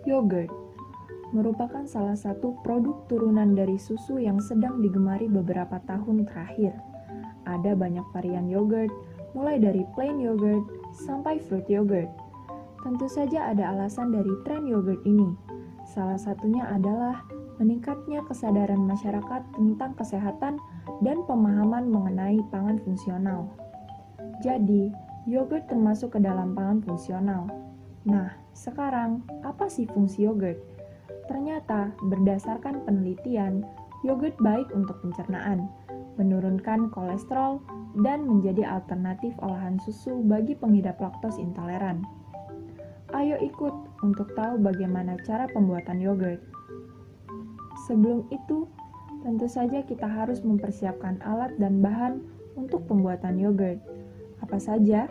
Yogurt merupakan salah satu produk turunan dari susu yang sedang digemari beberapa tahun terakhir. Ada banyak varian yogurt, mulai dari plain yogurt sampai fruit yogurt. Tentu saja ada alasan dari tren yogurt ini. Salah satunya adalah meningkatnya kesadaran masyarakat tentang kesehatan dan pemahaman mengenai pangan fungsional. Jadi, yogurt termasuk ke dalam pangan fungsional. Nah, sekarang apa sih fungsi yogurt? Ternyata, berdasarkan penelitian, yogurt baik untuk pencernaan, menurunkan kolesterol, dan menjadi alternatif olahan susu bagi pengidap laktos intoleran. Ayo ikut untuk tahu bagaimana cara pembuatan yogurt. Sebelum itu, tentu saja kita harus mempersiapkan alat dan bahan untuk pembuatan yogurt. Apa saja?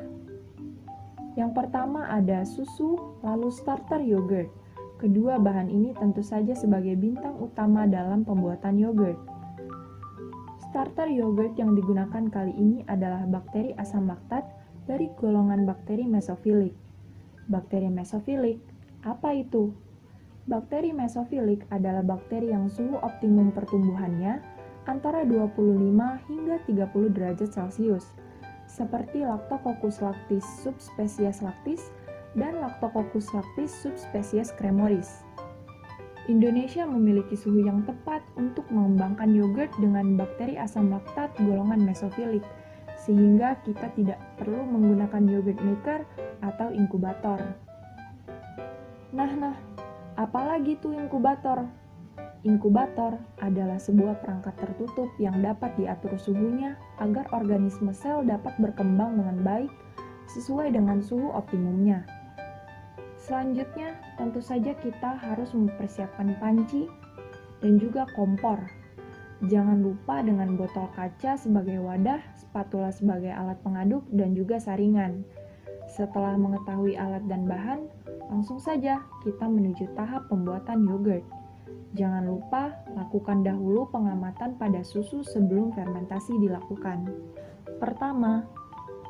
Yang pertama ada susu, lalu starter yogurt. Kedua bahan ini tentu saja sebagai bintang utama dalam pembuatan yogurt. Starter yogurt yang digunakan kali ini adalah bakteri asam laktat dari golongan bakteri mesofilik. Bakteri mesofilik, apa itu? Bakteri mesofilik adalah bakteri yang suhu optimum pertumbuhannya antara 25 hingga 30 derajat Celcius, seperti Lactococcus lactis subspesies lactis dan Lactococcus lactis subspesies cremoris. Indonesia memiliki suhu yang tepat untuk mengembangkan yogurt dengan bakteri asam laktat golongan mesofilik, sehingga kita tidak perlu menggunakan yogurt maker atau inkubator. Nah, apalagi tuh inkubator? Inkubator adalah sebuah perangkat tertutup yang dapat diatur suhunya agar organisme sel dapat berkembang dengan baik sesuai dengan suhu optimumnya. Selanjutnya, tentu saja kita harus mempersiapkan panci dan juga kompor. Jangan lupa dengan botol kaca sebagai wadah, spatula sebagai alat pengaduk, dan juga saringan. Setelah mengetahui alat dan bahan, langsung saja kita menuju tahap pembuatan yogurt. Jangan lupa lakukan dahulu pengamatan pada susu sebelum fermentasi dilakukan. Pertama,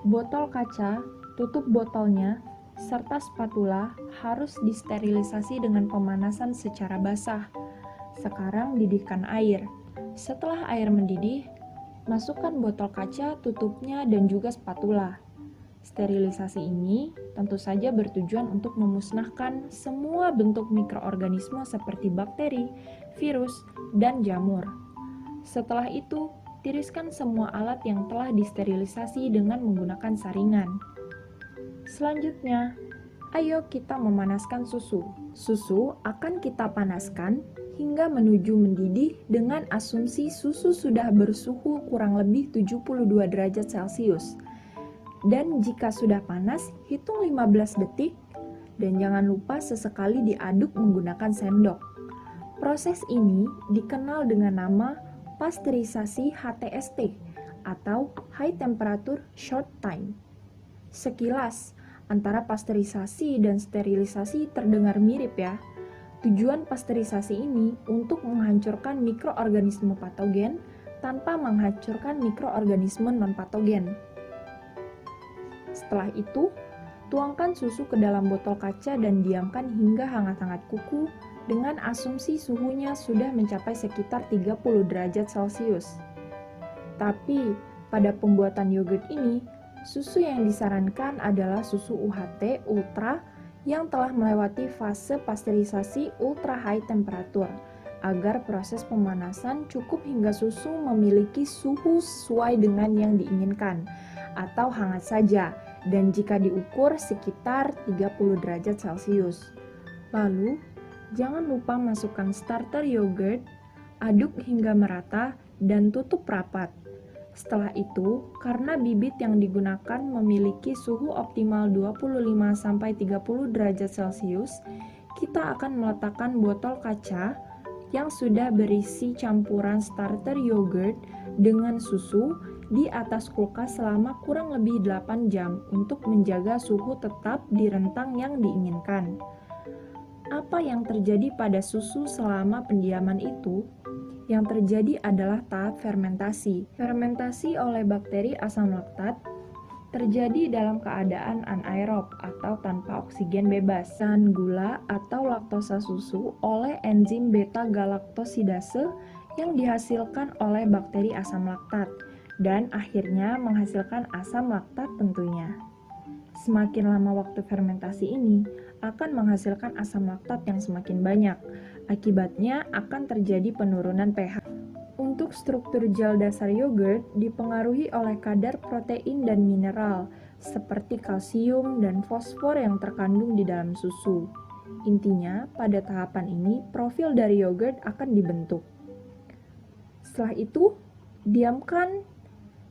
botol kaca, tutup botolnya, serta spatula harus disterilisasi dengan pemanasan secara basah. Sekarang didihkan air. Setelah air mendidih, masukkan botol kaca, tutupnya, dan juga spatula. Sterilisasi ini tentu saja bertujuan untuk memusnahkan semua bentuk mikroorganisme seperti bakteri, virus, dan jamur. Setelah itu, tiriskan semua alat yang telah disterilisasi dengan menggunakan saringan. Selanjutnya, ayo kita memanaskan susu. Susu akan kita panaskan hingga menuju mendidih dengan asumsi susu sudah bersuhu kurang lebih 72 derajat Celcius. Dan jika sudah panas, hitung 15 detik dan jangan lupa sesekali diaduk menggunakan sendok. Proses ini dikenal dengan nama pasteurisasi HTST atau High Temperature Short Time. Sekilas, antara pasteurisasi dan sterilisasi terdengar mirip ya. Tujuan pasteurisasi ini untuk menghancurkan mikroorganisme patogen tanpa menghancurkan mikroorganisme non-patogen. Setelah itu, tuangkan susu ke dalam botol kaca dan diamkan hingga hangat-hangat kuku dengan asumsi suhunya sudah mencapai sekitar 30 derajat Celcius. Tapi, pada pembuatan yogurt ini, susu yang disarankan adalah susu UHT ultra yang telah melewati fase pasteurisasi ultra high temperature agar proses pemanasan cukup hingga susu memiliki suhu sesuai dengan yang diinginkan atau hangat saja dan jika diukur sekitar 30 derajat Celcius. Lalu, jangan lupa masukkan starter yogurt, aduk hingga merata dan tutup rapat. Setelah itu, karena bibit yang digunakan memiliki suhu optimal 25-30 derajat Celcius, kita akan meletakkan botol kaca yang sudah berisi campuran starter yogurt dengan susu di atas kulkas selama kurang lebih 8 jam untuk menjaga suhu tetap di rentang yang diinginkan. Apa yang terjadi pada susu selama pendiaman itu? Yang terjadi adalah tahap fermentasi. Fermentasi oleh bakteri asam laktat terjadi dalam keadaan anaerob atau tanpa oksigen bebas. Dan gula atau laktosa susu oleh enzim beta-galaktosidase yang dihasilkan oleh bakteri asam laktat dan akhirnya menghasilkan asam laktat tentunya. Semakin lama waktu fermentasi ini akan menghasilkan asam laktat yang semakin banyak. Akibatnya akan terjadi penurunan pH. Untuk struktur gel dasar yogurt dipengaruhi oleh kadar protein dan mineral seperti kalsium dan fosfor yang terkandung di dalam susu. Intinya, pada tahapan ini profil dari yogurt akan dibentuk. Setelah itu, diamkan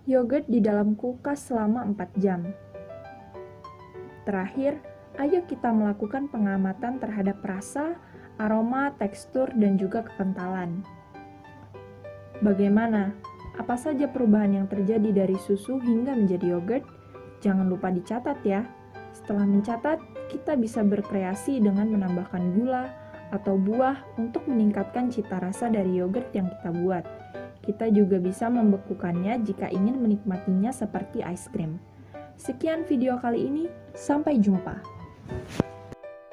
yogurt di dalam kulkas selama 4 jam. Terakhir, ayo kita melakukan pengamatan terhadap rasa, aroma, tekstur, dan juga kekentalan. Bagaimana? Apa saja perubahan yang terjadi dari susu hingga menjadi yogurt? Jangan lupa dicatat ya. Setelah mencatat, kita bisa berkreasi dengan menambahkan gula atau buah untuk meningkatkan cita rasa dari yogurt yang kita buat. Kita juga bisa membekukannya jika ingin menikmatinya seperti es krim. Sekian video kali ini, sampai jumpa.